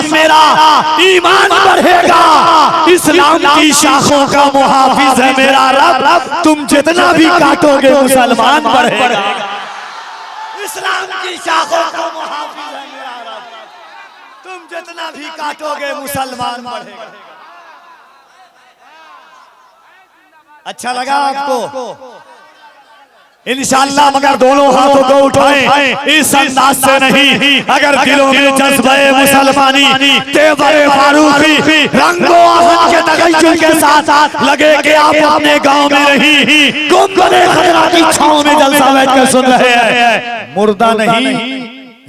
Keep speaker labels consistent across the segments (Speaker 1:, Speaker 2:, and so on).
Speaker 1: साथ मेरा ईमान बढ़ेगा। इस्लाम की शाखों का मुहाफिज है मेरा रब, तुम जितना भी काटोगे मुसलमान बढ़ेगा। इस्लाम की शाखों का मुहाफिज है मेरा रब, तुम जितना भी काटोगे मुसलमान बढ़ेगा। अच्छा लगा आपको? इंशाअल्लाह मगर दोनों हाथों को उठाएं इस अंदाज से नहीं, अगर दिलों में जज्बे मुसलमानी तेवरे फारूकी रंगो आहन के तगैयुल के साथ लगे कि आप अपने गांव में रही गुंबदे खजरा की छांव में जलसा बैठकर सुन रहे हैं। मुर्दा नहीं,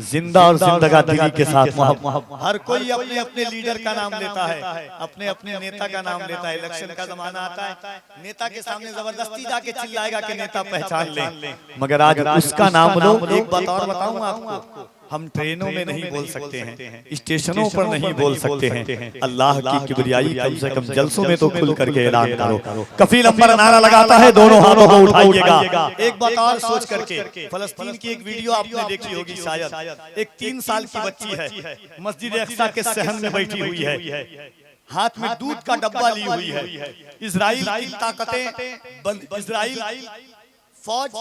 Speaker 1: जिंदा और जिंदगा दिली के साथ मोहब्बत। हर कोई अपने अपने लीडर का नाम लेता है, अपने अपने नेता का नाम लेता है। इलेक्शन का जमाना आता है, नेता के सामने जबरदस्ती जाके चिल्लाएगा कि नेता पहचान ले, मगर आज उसका नाम लो। एक बात और बताऊं आपको, हम ट्रेनों में नहीं बोल सकते हैं, स्टेशनों पर नहीं बोल सकते हैं। अल्लाह की किबरियाई कम से कम जलसों में तो खुल करके ऐलान करो। कफील अंबर नारा लगाता है, दोनों हाथों को उठाइएगा। एक बात और सोच करके, फलस्तीन की एक वीडियो आपने देखी होगी शायद, एक 3 साल की बच्ची है, मस्जिद अक्सा के सहन में बैठी हुई है, हाथ में दूध का डब्बा ली हुई है। इजराइल की ताकतें, इजराइल फौज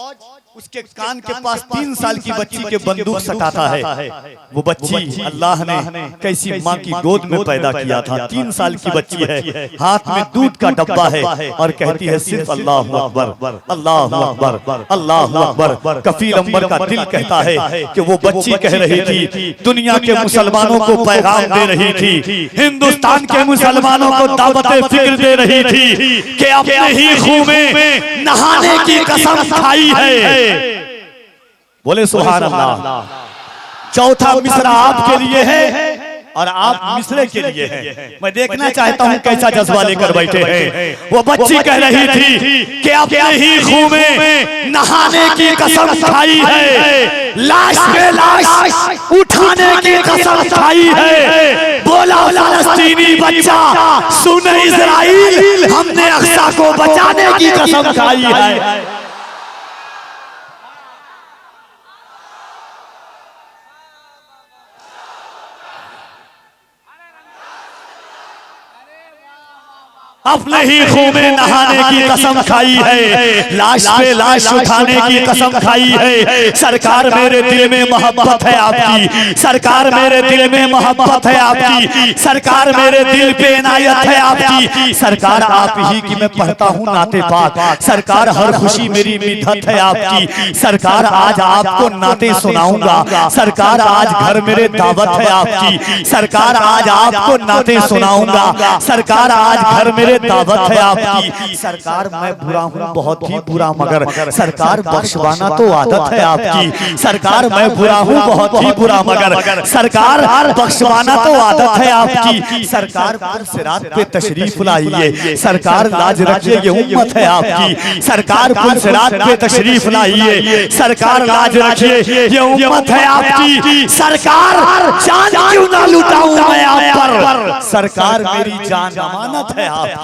Speaker 1: उसके कान के पास 3 साल की बच्ची के बंदूक सटाता है। वो बच्ची अल्लाह ने कैसी माँ की गोद में पैदा किया था, 3 साल की बच्ची है, हाथ में दूध का डब्बा है और कहती है सिर्फ अल्लाहु अकबर, अल्लाहु अकबर, अल्लाहु अकबर। कफील अंबर का दिल कहता है कि वो बच्ची कह रही थी, दुनिया के मुसलमानों को पैगाम दे रही थी, हिंदुस्तान के मुसलमानों को दावते फिक्र दे रही थी कि अपने ही खून में नहाने की कसम खाई है। बोले सुभान अल्लाह। चौथा मिसरा आपके लिए है और आप मिसरे के लिए हैं। मैं देखना चाहता हूं कैसा जज्बा लेकर बैठे हैं। वो बच्ची कह रही थी कि अपने ही खून में नहाने की कसम खाई है, लाश पे लाश उठाने की कसम खाई है। बोला फलस्तीनी बच्चा, सुन इजराइल, हमने अक्सा को बचाने की कसम खाई है। अपने ही खून में नहाने की कसम खाई है, लाश पे लाश उठाने की कसम खाई है। सरकार मेरे दिल में मोहब्बत है आपकी, सरकार मेरे दिल में मोहब्बत है आपकी, सरकार मेरे दिल पे इनायत है आपकी। सरकार आप ही की मैं पढ़ता हूँ नाते पाक, सरकार हर खुशी मेरी मिन्नत है आपकी। सरकार आज आपको नाते सुनाऊंगा, सरकार आज घर मेरे दावत है आपकी। सरकार आज आपको नाते सुनाऊंगा, सरकार आज घर मेरे दावत है आपकी। सरकार मैं बुरा हूँ बहुत ही बुरा, मगर सरकार बख्शवाना तो आदत है आपकी। सरकार मैं बुरा हूँ बहुत ही बुरा, मगर सरकार बख्शवाना तो आदत है आपकी। सरकार पुलसिरात पे तशरीफ लाइए, सरकार लाज रखिए ये उम्मत है आपकी। सरकार पुलसिरात पे तशरीफ लाइए, सरकार लाज रखिए ये उम्मत है आपकी। सरकार जान क्यों ना लुटाऊं मैं आप पर, सरकार मेरी जान अमानत है आपकी।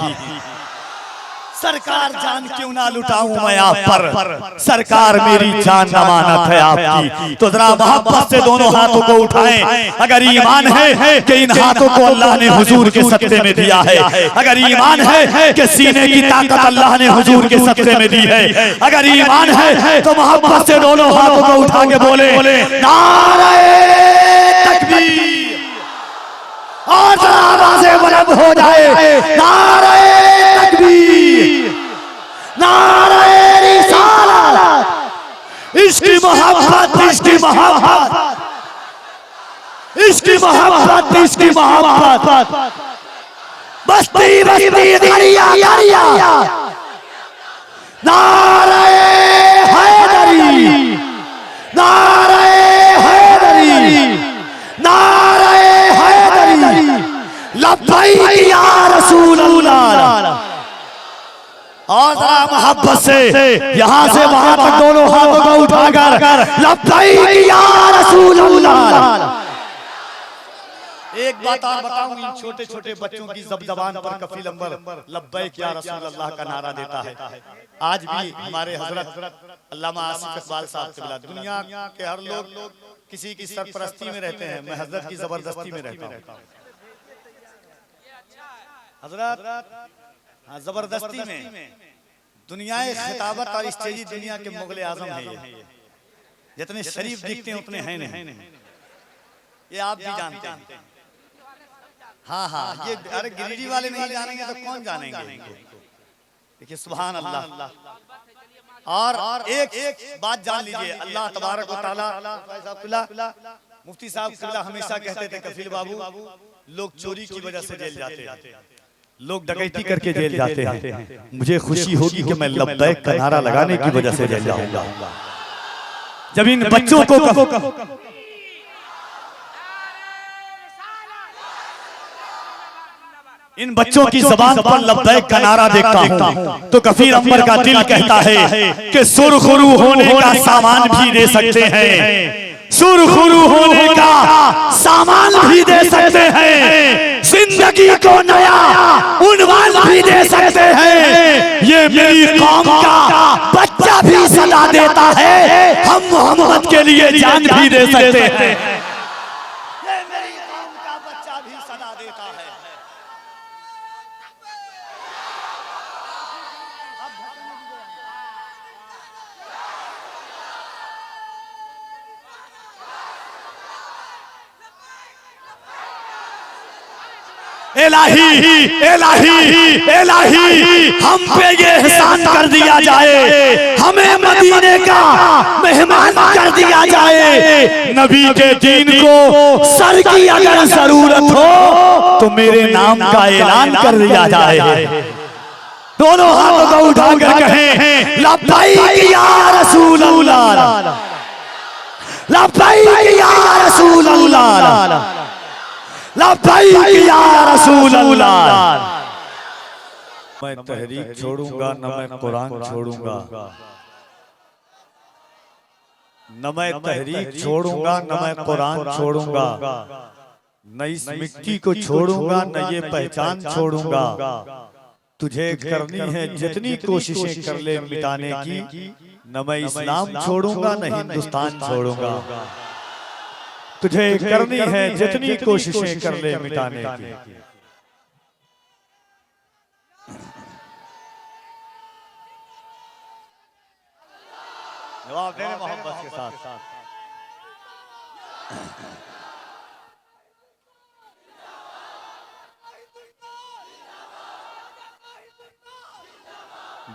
Speaker 1: सरकार जान क्यों ना लुटाऊं मैं आप पर, सरकार मेरी जान अमानत है आपकी। तो जरा मोहब्बत से दोनों हाथों को उठाएं। अगर ईमान है कि इन हाथों को अल्लाह ने हुजूर के सदक़े में दिया है, अगर ईमान है कि सीने की ताकत अल्लाह ने हुजूर के सदक़े में दी है, अगर ईमान है तो मोहब्बत से दोनों हाथों को उठा के बोले नारे तकबीर, और जरा आवाज़ें बुलंद हो जाए, नारे तकबीर, नारे रिसालत। इसकी मोहब्बत, इसकी मोहब्बत, इसकी मोहब्बत, इसकी मोहब्बत। बस्ती बस्ती दरिया दरिया, नारे हैदरी, नारे हैदरी, नारे हैदरी, लब्बैक या रसूल अल्लाह। और जरा मोहब्बत से यहाँ से वहां तक दोनों हाथों को उठाकर लब्बैक या रसूल अल्लाह। एक बात और बताऊं, इन छोटे छोटे बच्चों की जबान पर कफील अंबर लब्बैक या रसूल अल्लाह का नारा देता है। आज भी हमारे हजरत अल्लामा आसिफ इकबाल साहब क़िबला, दुनिया के हर लोग किसी की सरपरस्ती में रहते हैं, मैं हजरत की जबरदस्ती में रहता हूँ। हजरत हाँ, जबरदस्ती में दुनियाए खिताबत और स्टेजी दुनिया के मुगल आजम है ये। जितने शरीफ दिखते हैं उतने हैं नहीं, ये आप भी जानते हैं। हाँ हाँ, ये अरे गिरिडीह वाले नहीं जानेंगे तो कौन जानेंगे। देखिए सुभान अल्लाह। और एक बात जान लीजिए, अल्लाह तबारक व तआला, मुफ्ती साहब किबला हमेशा कहते थे कफील बाबू, लोग चोरी की वजह से जेल जाते हैं, लोग डकैती करके जेल जाते हैं, मुझे खुशी होगी कि मैं लब्बैक का नारा लगाने की वजह से जेल जाऊंगा। जब इन बच्चों को इन बच्चों की ज़बान पर लब्बैक का नारा देखता हूँ तो कफीर अंबर का दिल कहता है कि सुरखरू होने का सामान भी दे सकते हैं, सुरखरू होने का सामान भी दे सकते हैं, जिंदगी को नया उन्वान भी दे सकते हैं। ये मेरी कौम का बच्चा भी सदा देता है, हम मोहम्मद के लिए जान भी दे सकते हैं। ये मेरी कौम का बच्चा भी सदा देता है। इलाही इलाही इलाही हम पे ये एहसान कर दिया जाए, हमें मदीने का मेहमान कर दिया जाए। नबी के दीन को सर की अगर जरूरत हो तो मेरे नाम का ऐलान कर दिया जाए। दोनों हाथों को उठाकर कहें लब्बैक या रसूल अल्लाह, लब्बैक या रसूल अल्लाह, लब्बैक या रसूल अल्लाह। मैं तहरीक छोड़ूंगा न मैं कुरान छोड़ूंगा, न मैं तहरीक छोड़ूंगा न मैं कुरान छोड़ूंगा, न इस मिट्टी को छोड़ूंगा न ये पहचान छोड़ूंगा। तुझे करनी है जितनी कोशिशें कर ले मिटाने की, न मैं इस्लाम छोड़ूंगा न हिंदुस्तान छोड़ूंगा। तुझे करनी है जितनी कोशिशें कर ले मिटाने की। जवाब दे मोहब्बत के साथ।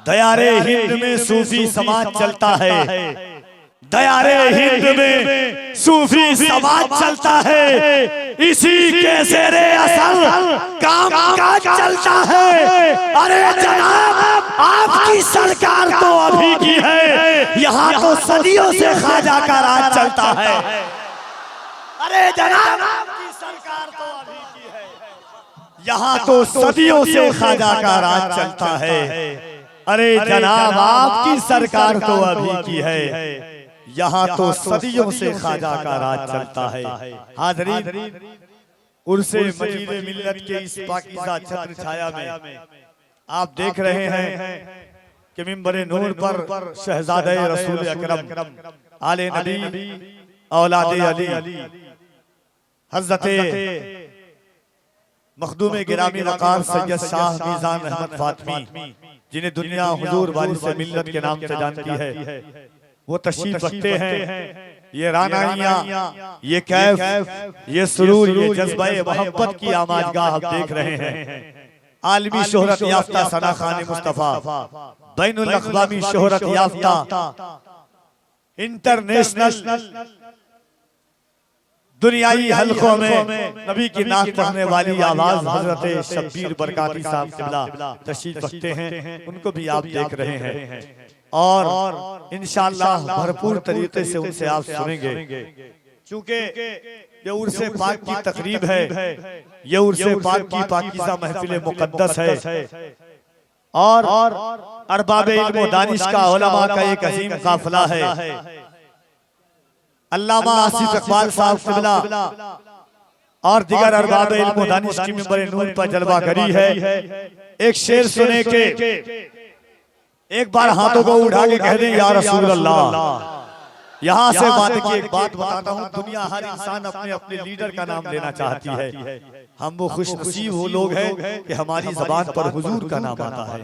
Speaker 1: दयारे हिंद में सूफी समाज चलता है, दयारे हिंद में सूफी समाज चलता है, इसी के ज़ेरे असर काम काज चलता है। अरे जनाब आपकी सरकार तो अभी की है, यहाँ तो सदियों से ख्वाजा का राज चलता है। अरे जनाब आपकी सरकार तो अभी की है, यहाँ तो सदियों से ख्वाजा का राज चलता है। अरे जनाब आपकी सरकार तो अभी की है, यहाँ तो सदियों से ख्वाजा का राज चलता है। हाज़रीन, उर्से मजीद मिल्लत के इस पाकीज़ा छत्र छाया में आप देख रहे हैं कि मिंबरे नूर पर शहजादे रसूल अकरम आले नबी औलादे अली हज़रते मखदूम गिरामी वक़ार सैयद शाह मीज़ान अहमद फातमी, जिन्हें दुनिया हुजूर वाली से मिल्लत के नाम से जानती है, वो तशरीफ रखते हैं। ये रानाइयाँ, ये कैफ, ये सुरूर, ये जज्बे मोहब्बत की आमाजगाह आप देख रहे हैं। आलमी शोहरत याफ्ता सना खान मुस्तफा, बैनुल अक़वामी शोहरत याफ्ता, इंटरनेशनल दुनियाई हलकों में नबी की नात पढ़ने वाली आवाज हजरत शब्बीर बरकाती साहब क़िबला तशरीफ रखते हैं, उनको भी आप देख रहे हैं। और इंशाअल्लाह भरपूर तरीके से उनसे आप सुनेंगे, क्योंकि ये उर्से पाक की तकरीब है, ये उर्से पाक की पाकीज़ा महफिल मुक़द्दस है। और अरबाब इल्म व दानिश का, उलमा का एक अजीम काफिला है। अल्लामा आसिफ इकबाल साहब क़िबला और दिगर अरबाब इल्म व दानिश की मिंबर नूर पर जलवा करी है। एक शेर सुने के एक बार हाथों को उठा के कह दें या रसूल अल्लाह। यहाँ से बात की एक बात बताता हूँ, दुनिया हर इंसान अपने अपने लीडर का नाम लेना चाहती है, हम वो खुश नसीब वो लोग हैं कि हमारी जबान पर हुजूर का नाम आता है।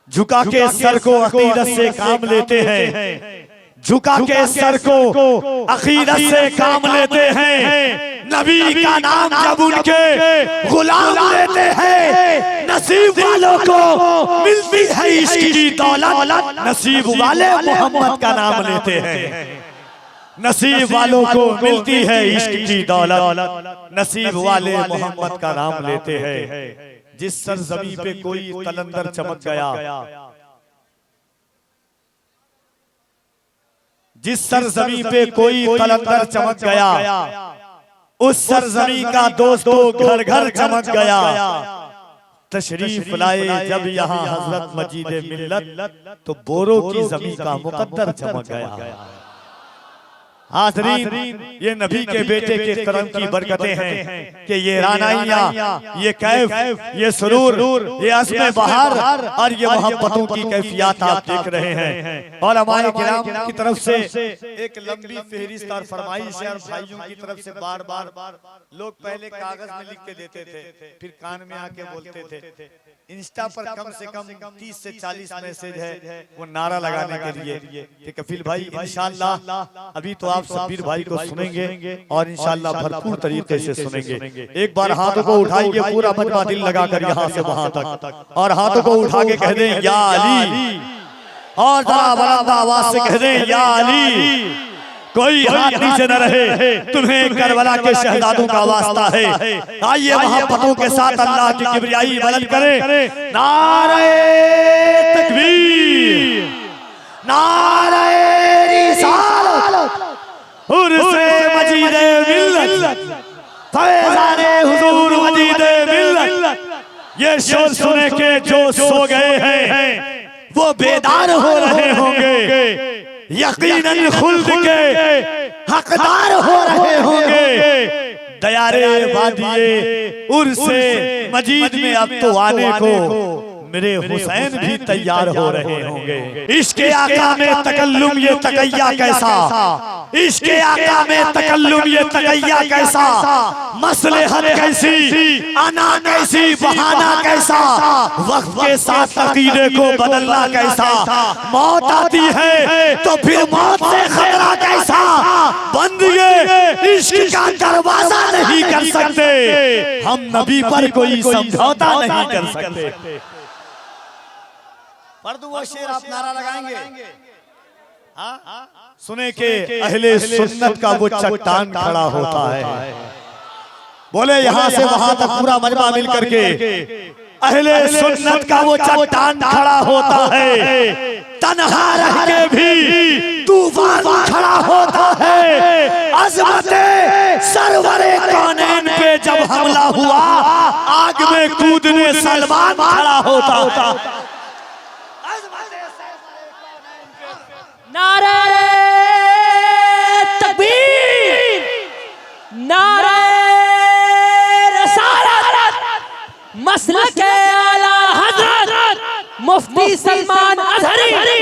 Speaker 1: झुका के सर को अकीदत से काम लेते हैं, झुका के सर को अकीदत से काम लेते हैं। नबी का नाम जब उनके गुलाम लेते हैं, नसीब वालों को मिलती है इश्क की दौलत। नसीब वाले मोहम्मद का नाम लेते हैं, नसीब वालों को मिलती है इश्क की दौलत। नसीब वाले मोहम्मद का नाम लेते हैं। जिस सरजमी पे कोई कलंदर चमक गया, जिस सरजमी पे कोई कलंदर चमक गया, उस सरजमी का दोस्तों घर घर चमक गया। तशरीफ लाए जब यहाँ हजरत मजीदे मिल्लत, तो बोरों की जमीन का मुकद्दर चमक गया। हाज़रीन, ये नबी के बेटे के करम की बरकतें हैं कि ये रानाइयाँ, ये कैफ, ये सुरूर, ये अस्मे बहार और ये मोहब्बतों की कैफियत आप देख रहे हैं। और हमारे किराम की तरफ से एक लंबी फहरिस्त और फरमाइश है, और भाइयों की तरफ से बार बार लोग पहले कागज में लिख के देते थे, फिर कान में आके बोलते थे। इंस्टा पर कम से कम 30 से 40 मैसेज है वो नारा लगाने के लिए कि कफील भाई इंशाअल्लाह अभी तो आप शब्बीर भाई को सुनेंगे और इंशाअल्लाह भरपूर तरीके से सुनेंगे। एक बार हाथों को उठाइए, पूरा मजमा दिल लगाकर यहाँ से वहां तक, और हाथों को उठा के कह दें या अली, और जरा बुलंद आवाज से कह दें या अली। कोई हाथ नीचे न रहे, तुम्हें करबला के शहजादों का वास्ता है। आइए मोहब्बतों के साथ अल्लाह की किबरियाई बुलंद करें। नारे तकबीर, नारे रिसालत, उर्से मजीदे मिल्लत, फैज़ाने हुजूर मजीदे मिल्लत। ये शोर सुने के जो सो गए हैं वो बेदार हो रहे होंगे, यकीनन खुल्द के हकदार हो रहे होंगे। दयारे वादिये उर्से मजीद में अब तो आने को मेरे हुसैन भी तैयार हो रहे होंगे। इसके आका में तकल्लुम ये तकैया कैसा, इसके आका में तकल्लुम ये तकैया कैसा, मसलहत कैसी, अना कैसी, बहाना कैसा, वक्त के साथ अकीदे को बदलना कैसा। मौत आती है तो फिर मौत से खतरा कैसा, बंदे इश्क का दरवाजा नहीं कर सकते, हम नबी पर कोई समझौता नहीं कर सकते। पढ़ दो वो शेर, आप नारा लगाएंगे। हाँ सुने के अहले सुन्नत का वो चट्टान खड़ा होता है। बोले यहाँ से वहां तक पूरा मजमा मिल करके, अहले सुन्नत का वो चट्टान खड़ा होता है। तन्हा रह के भी तूफान खड़ा होता है। अज़मते सरवरे कौनैन पे जब हमला हुआ, आग में कूदने सलमान खड़ा होता।
Speaker 2: नारे तकबीर, नारे रसालत, मसलक आला हज़रत मुफ्ती सलमान अज़हरी।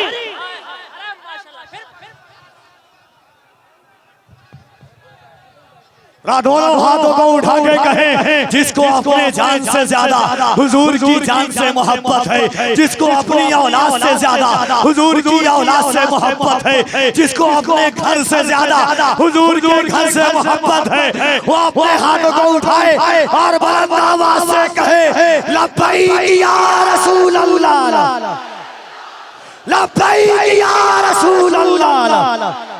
Speaker 1: दोनों हाथों को उठा के कहे, जिसको अपने जान से ज्यादा हुजूर की जान से मोहब्बत है, जिसको अपनी औलाद से ज्यादा हुजूर की औलाद से मोहब्बत है, जिसको अपने घर से ज्यादा हुजूर के घर से मोहब्बत है, वो अपने हाथों को उठाए और बुलंद आवाज से कहे लब्बैक या रसूल अल्लाह, लब्बैक या रसूल अल्लाह,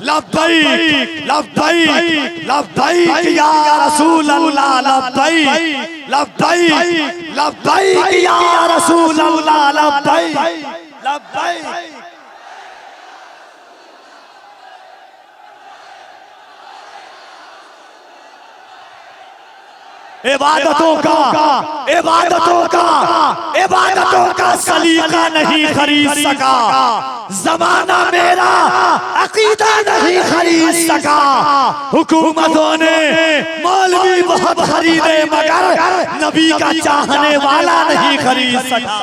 Speaker 1: लब्बैक लब्बैक लब्बैक या रसूल अल्लाह, लब्बैक लब्बैक लब्बैक या रसूल अल्लाह, लब्बैक लब्बैक। इबादतों का सलीका नहीं खरीद सका, जमाना मेरा अकीदा नहीं खरीद सका। हुकूमतों ने मौलवी बहुत खरीदे मगर नबी का चाहने वाला नहीं खरीद सका।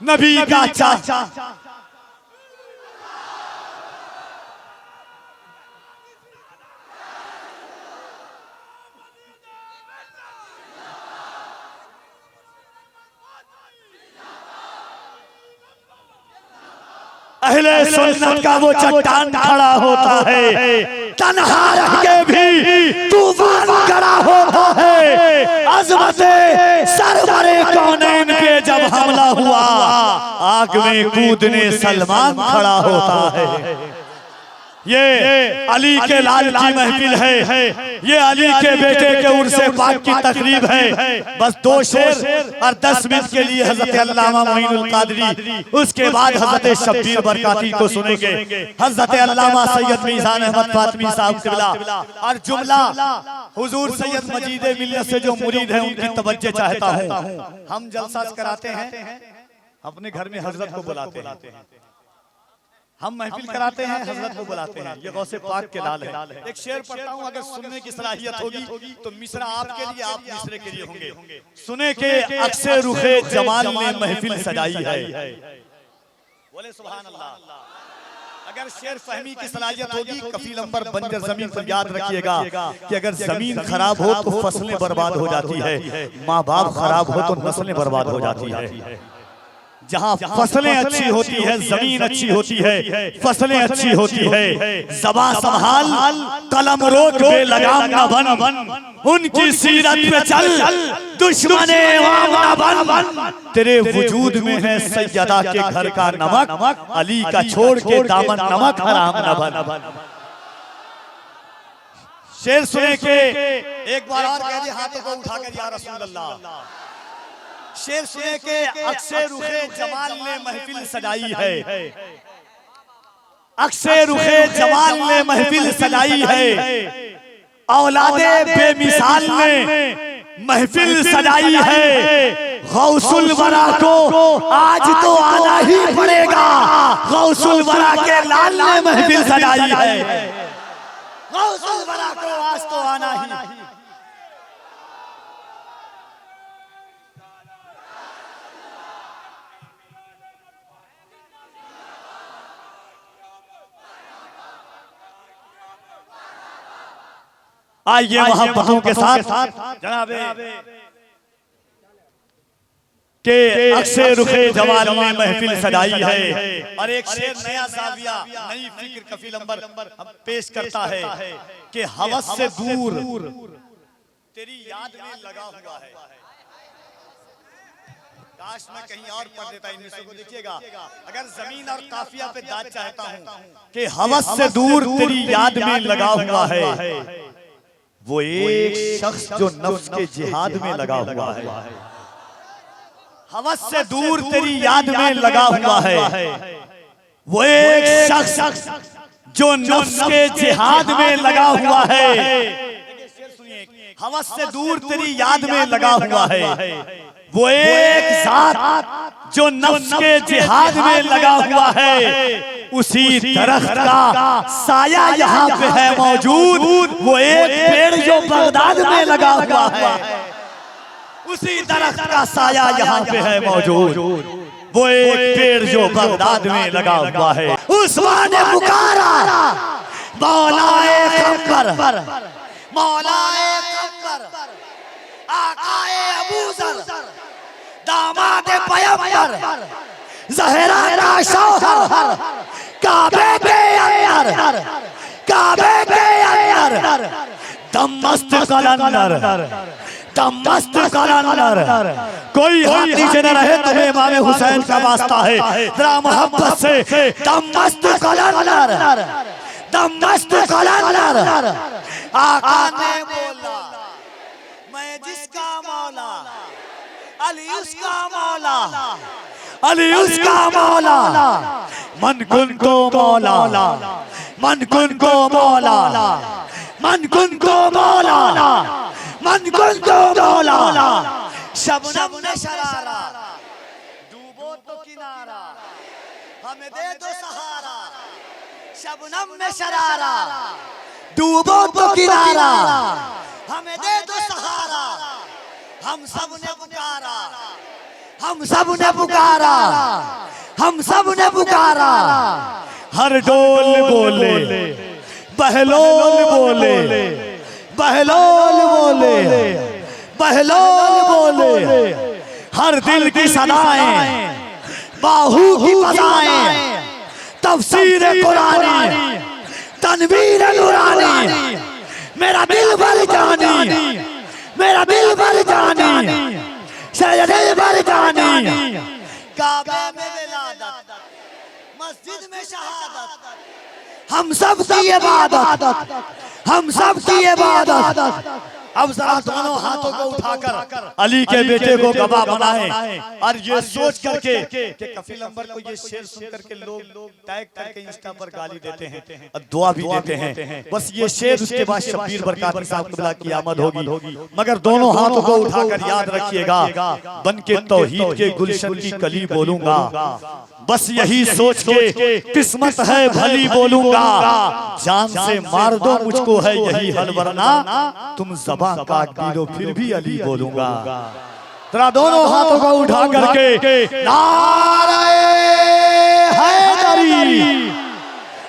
Speaker 1: नबी का अहले सुन्नत का वो चट्टान खड़ा होता है, तन्हा रह के भी तूफान खड़ा होता है। अज़मते सरवरे कौनैन पे जब हमला हुआ, आग में कूदने सलमान खड़ा होता है। ये अली के लाल की महफिल है, ये अली के बेटे के उर्से पाक की तकरीब है। बस 2 शेर और 10 मिनट के लिए हजरत अल्लामा मोइनुल कादरी, उसके बाद हजरत शब्बीर बरकाती को सुनेंगे, हजरत अल्लामा सैयद मीज़ान अहमद फातमी साहब क़िबला, और जुमला हुजूर सैयद मजीद मिल्लत से जो मुरीद है उनकी तवज्जो चाहता हूँ। हम जलसा कराते हैं, अपने घर में हजरत को बुलाते हैं, हम महफिल कराते हैं, हजरत को बुलाते हैं। ये गौसे पाक के लाल है। एक शेर पढ़ता हूँ, अगर सुनने की सलाहियत होगी तो मिसरा आपके लिए, आप मिसरे के लिए होंगे। सुने के अक्से रुखे जमाल ने महफिल सजाई है। बोले सुभान अल्लाह। अगर शेर फहमी की सलाहियत होगी, कफील अंबर बंजर जमीन पर याद रखिएगा कि अगर जमीन खराब हो तो फसलें बर्बाद हो जाती है, माँ बाप खराब हो तो नस्लें बर्बाद हो जाती है। जहाँ फसलें अच्छी होती है, जमीन अच्छी होती है, फसलें अच्छी होती है, ज़बां संभाल कलम रोक बेलगाम न बन, उनकी सीरत पे चल दुश्मने वाम न बन। तेरे वजूद में है सैयदा के घर का नमक, अली का छोड़ के दामन नमक हराम न बन। शेर सुने के एक बार और कह दे, हाथों को उठाकर या रसूल अल्लाह। शेर सुने के अक्से रुखे जमाल ने महफिल सजाई है, अक्से रुखे जमाल ने महफिल सजाई है। औलादे बेमिसाल ने महफिल सजाई है। गौसुल वरा को आज तो आना ही पड़ेगा, गौसुल वरा के लाल ने महफिल सजाई है। गौसुल वरा को आज तो आना ही। आइए मोहब्बतों के साथ जनाबे के अक्से रुखे जमाल ने महफिल सजाई है। और एक शेर नया ज़ाविया, नई फिक्र कफील अंबर हम पेश करता है कि हवस से दूर तेरी याद में लगा हुआ है। काश मैं कहीं और पढ़ देता, इन को देखिएगा। अगर जमीन और काफिया पे दाद चाहता हूँ कि हवस से दूर तेरी याद में लगा हुआ है, वो एक शख्स जो नफ्स के जिहाद में लगा हुआ है। हवस से दूर तेरी याद में लगा हुआ है, वो एक शख्स जो नफ्स के जिहाद में लगा हुआ है। हवस से दूर तेरी याद में लगा हुआ है, वो एक साथ जो नफ्स के जिहाद में लगा हुआ है। उसी दरख्त का साया यहाँ पे है मौजूद, वो एक पेड़ जो बगदाद में लगा हुआ है। उसी दरख्त का साया यहाँ पे है मौजूद, वो एक पेड़ जो बगदाद में लगा हुआ है। उस्मान ने पुकारा मौलाए कम्बर, मौलाए कम्बर, आकाए अबूजर, दामाद पैगंबर, ज़हरा का शौहर, काबे के अंदर, काबे के अंदर, दमस्त कलंदर, दमस्त कलंदर। कोई हाथ नीचे न रहे, तुम्हें इमाम हुसैन का वास्ता है, जरा मोहब्बत से दमस्त कलंदर, दमस्त कलंदर। आका ने बोला मैं जिसका मौला, अली उसका मौला, अली उसका मौला। मन कुन को मौला, मन कुन को मौला, मन कुन को मौला, मन कुन को मौला। शबनम ने शरारा, डूबो तो किनारा, हमें दे दो सहारा। शबनम ने शरारा, डूबो तो किनारा, हमें दे दो सहारा। हम सब ने पुकारा, हम सब ने पुकारा, हम सब ने पुकारा। हर डोल बोले, बहलोल बोले, बहलोल बोले, बहलोल बोले। हर दिल की सदाएं, बाहू की बजाएं, तफसीर कुरानी, तनवीर नूरानी, मेरा दिल भर जानी, मेरा दिल भर जानी, सजदे भर जानी, काबे में विलादत, मस्जिद में शहादत, हम सब की इबादत, हम सब की इबादत। अब जरा दोनों हाथों को उठाकर अली के बेटे को गवाह बनाएं और ये सोच करके कि कफील अंबर को ये शेर सुन करके लोग टैग करके इंस्टा पर गाली देते हैं और दुआ भी देते हैं। बस ये शेर, उसके बाद शब्बीर बरकाती साहब क़िबला की आमद होगी। मगर दोनों हाथों को उठाकर याद रखिएगा, बन के तौहीद के गुलशन की कली बोलूंगा, बस यही सोच के किस्मत है भली बोलूंगा, जान से मार दो मुझको है यही हल, वरना तुम ज़बान काट भी लो फिर भी अली बोलूंगा। तेरा दोनों हाथों को उठा करके नारे हैदरी,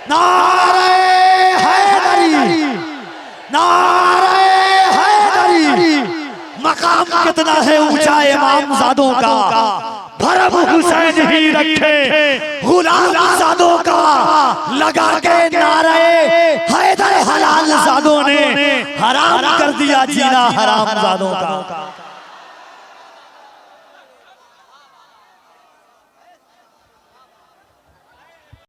Speaker 1: नारे हैदरी, नारे हैदरी। मकाम कितना है ऊंचा इमामजादों का, भरम हुसैन ही रखे गुलाम ज़ादों का, लगा के नारे हैदर हलाल ज़ादों ने हराम कर दिया जीना हराम ज़ादों का।